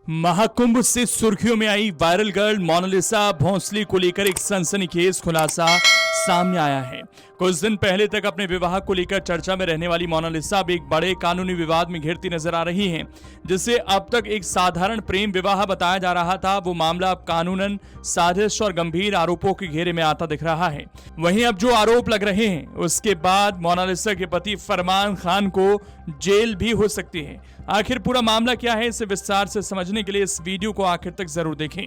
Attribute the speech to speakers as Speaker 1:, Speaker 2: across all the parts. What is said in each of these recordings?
Speaker 1: महाकुंभ से सुर्खियों में आई वायरल गर्ल मोनालिसा भोंसले को लेकर एक सनसनीखेज खुलासा सामने आया है। कुछ दिन पहले तक अपने विवाह को लेकर चर्चा में रहने वाली मोनालिसा अब एक बड़े कानूनी विवाद में घिरती नजर आ रही हैं, जिसे अब तक एक साधारण प्रेम विवाह बताया जा रहा था। वो मामला अब कानूनन साजिश और गंभीर आरोपों के घेरे में आता दिख रहा है। वहीं अब जो आरोप लग रहे हैं उसके बाद मोनालिसा के पति फरमान खान को जेल भी हो सकती है। आखिर पूरा मामला क्या है, इसे विस्तार से समझने के लिए इस वीडियो को आखिर तक जरूर देखें।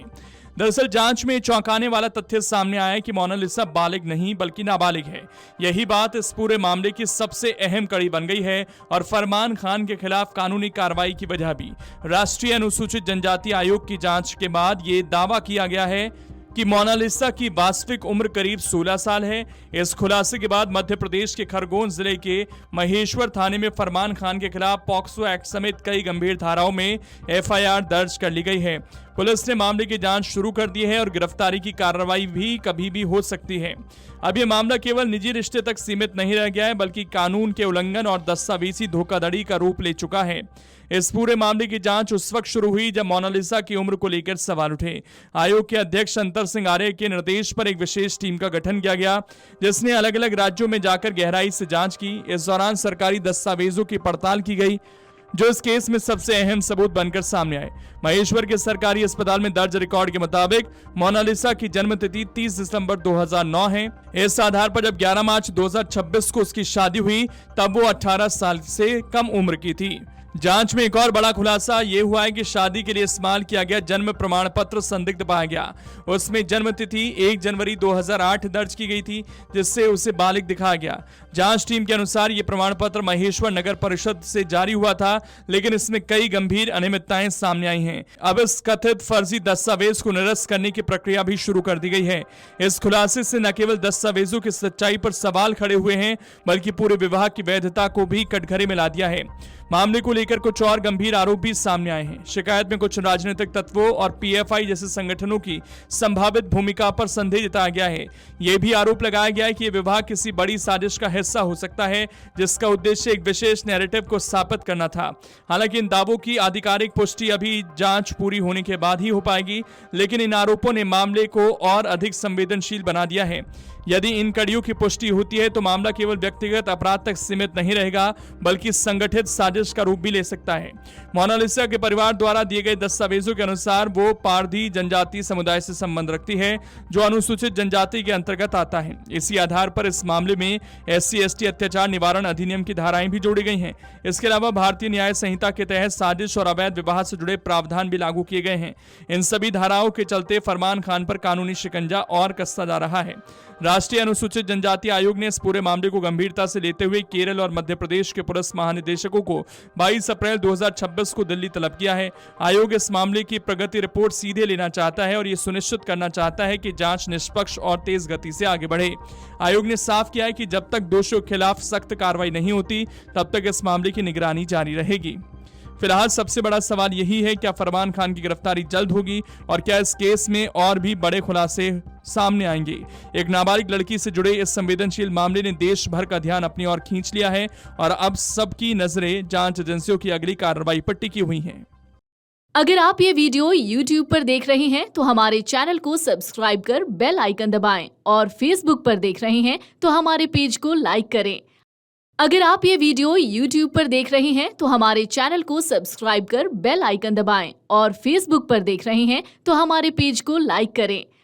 Speaker 1: दरअसल जांच में चौंकाने वाला तथ्य सामने आया है कि मोनालिसा बालिग नहीं बल्कि नाबालिग है। यही बात इस पूरे मामले की सबसे अहम कड़ी बन गई है और फरमान खान के खिलाफ कानूनी कार्रवाई की वजह भी। राष्ट्रीय अनुसूचित जनजाति आयोग की जांच के बाद ये दावा किया गया है कि मोनालिसा की वास्तविक उम्र करीब 16 साल है। इस खुलासे के बाद मध्य प्रदेश के खरगोन जिले के महेश्वर थाने में फरमान खान के खिलाफ पॉक्सो एक्ट समेत कई गंभीर धाराओं में एफआईआर दर्ज कर ली गई है। पुलिस ने मामले की जांच शुरू कर दी है और गिरफ्तारी की कार्रवाई भी कभी भी हो सकती है। अब यह मामला केवल निजी रिश्ते तक सीमित नहीं रह गया है, बल्कि कानून के उल्लंघन और दस्तावेजी धोखाधड़ी का रूप ले चुका है। इस पूरे मामले की जांच उस वक्त शुरू हुई जब मोनालिसा की उम्र को लेकर सवाल उठे। आयोग के अध्यक्ष अंतर सिंह आर्य के निर्देश पर एक विशेष टीम का गठन किया गया, जिसने अलग अलग राज्यों में जाकर गहराई से जांच की। इस दौरान सरकारी दस्तावेजों की पड़ताल की गई, जो इस केस में सबसे अहम सबूत बनकर सामने आए। महेश्वर के सरकारी अस्पताल में दर्ज रिकॉर्ड के मुताबिक मोनालिसा की जन्म तिथि 30 दिसंबर 2009 है। इस आधार पर जब 11 मार्च 2026 को उसकी शादी हुई तब वो 18 साल से कम उम्र की थी। जांच में एक और बड़ा खुलासा ये हुआ है कि शादी के लिए इस्तेमाल किया गया जन्म प्रमाण पत्र संदिग्ध पाया गया। उसमें जन्म तिथि 1 जनवरी 2008 दर्ज की गई थी, जिससे उसे बालिग दिखाया गया। जांच टीम के अनुसार ये प्रमाण पत्र महेश्वर नगर परिषद से जारी हुआ था, लेकिन इसमें कई गंभीर अनियमितताएं सामने आई हैं। अब इस कथित फर्जी दस्तावेज को निरस्त करने की प्रक्रिया भी शुरू कर दी गई है। इस खुलासे से न केवल दस्तावेजों की सच्चाई पर सवाल खड़े हुए हैं, बल्कि पूरे विवाह की वैधता को भी कटघरे में ला दिया है। मामले को लेकर कुछ और गंभीर आरोप भी सामने आए हैं। शिकायत में कुछ राजनीतिक तत्वों और पीएफआई जैसे संगठनों की संभावित भूमिका पर संदेह जताया गया है। यह भी आरोप लगाया गया है कि यह विवाह किसी बड़ी साजिश का हिस्सा हो सकता है, जिसका उद्देश्य एक विशेष नैरेटिव को स्थापित करना था। हालांकि इन दावों की आधिकारिक पुष्टि अभी जांच पूरी होने के बाद ही हो पाएगी, लेकिन इन आरोपों ने मामले को और अधिक संवेदनशील बना दिया है। यदि इन कड़ियों की पुष्टि होती है तो मामला केवल व्यक्तिगत अपराध तक सीमित नहीं रहेगा, बल्कि संगठित साजिश का रूप भी ले सकता है। मोनालिसा के परिवार द्वारा दिए गए दस्तावेजों के अनुसार वो पारधी जनजाति समुदाय से संबंध रखती है, जो अनुसूचित जनजाति के अंतर्गत आता है। इसी आधार पर इस मामले में SC/ST अत्याचार निवारण अधिनियम की धाराएं भी जोड़ी गई हैं। इसके अलावा भारतीय न्याय संहिता के तहत साजिश और अवैध विवाह से जुड़े प्रावधान भी लागू किए गए हैं। इन सभी धाराओं के चलते फरमान खान पर कानूनी शिकंजा और कसता जा रहा है। राष्ट्रीय अनुसूचित जनजाति आयोग ने इस पूरे मामले को गंभीरता से लेते हुए केरल और मध्य प्रदेश के पुलिस महानिदेशकों को 22 अप्रैल 2026 को दिल्ली तलब किया है। आयोग इस मामले की प्रगति रिपोर्ट सीधे लेना चाहता है और ये सुनिश्चित करना चाहता है कि जांच निष्पक्ष और तेज गति से आगे बढ़े। आयोग ने साफ किया है कि जब तक दोषियों के खिलाफ सख्त कार्रवाई नहीं होती, तब तक इस मामले की निगरानी जारी रहेगी। फिलहाल सबसे बड़ा सवाल यही है, क्या फरमान खान की गिरफ्तारी जल्द होगी और क्या इस केस में और भी बड़े खुलासे सामने आएंगे। एक नाबालिग लड़की से जुड़े इस संवेदनशील मामले ने देश भर का ध्यान अपनी ओर खींच लिया है और अब सबकी नजरें जांच एजेंसियों की अगली कार्रवाई पर टिकी हुई हैं।
Speaker 2: अगर आप ये वीडियो YouTube पर देख रहे हैं तो हमारे चैनल को सब्सक्राइब कर बेल आइकन दबाएं और Facebook पर देख रहे हैं तो हमारे पेज को लाइक करें। अगर आप ये वीडियो YouTube पर देख रहे हैं तो हमारे चैनल को सब्सक्राइब कर बेल आइकन दबाएं और Facebook पर देख रहे हैं तो हमारे पेज को लाइक करें।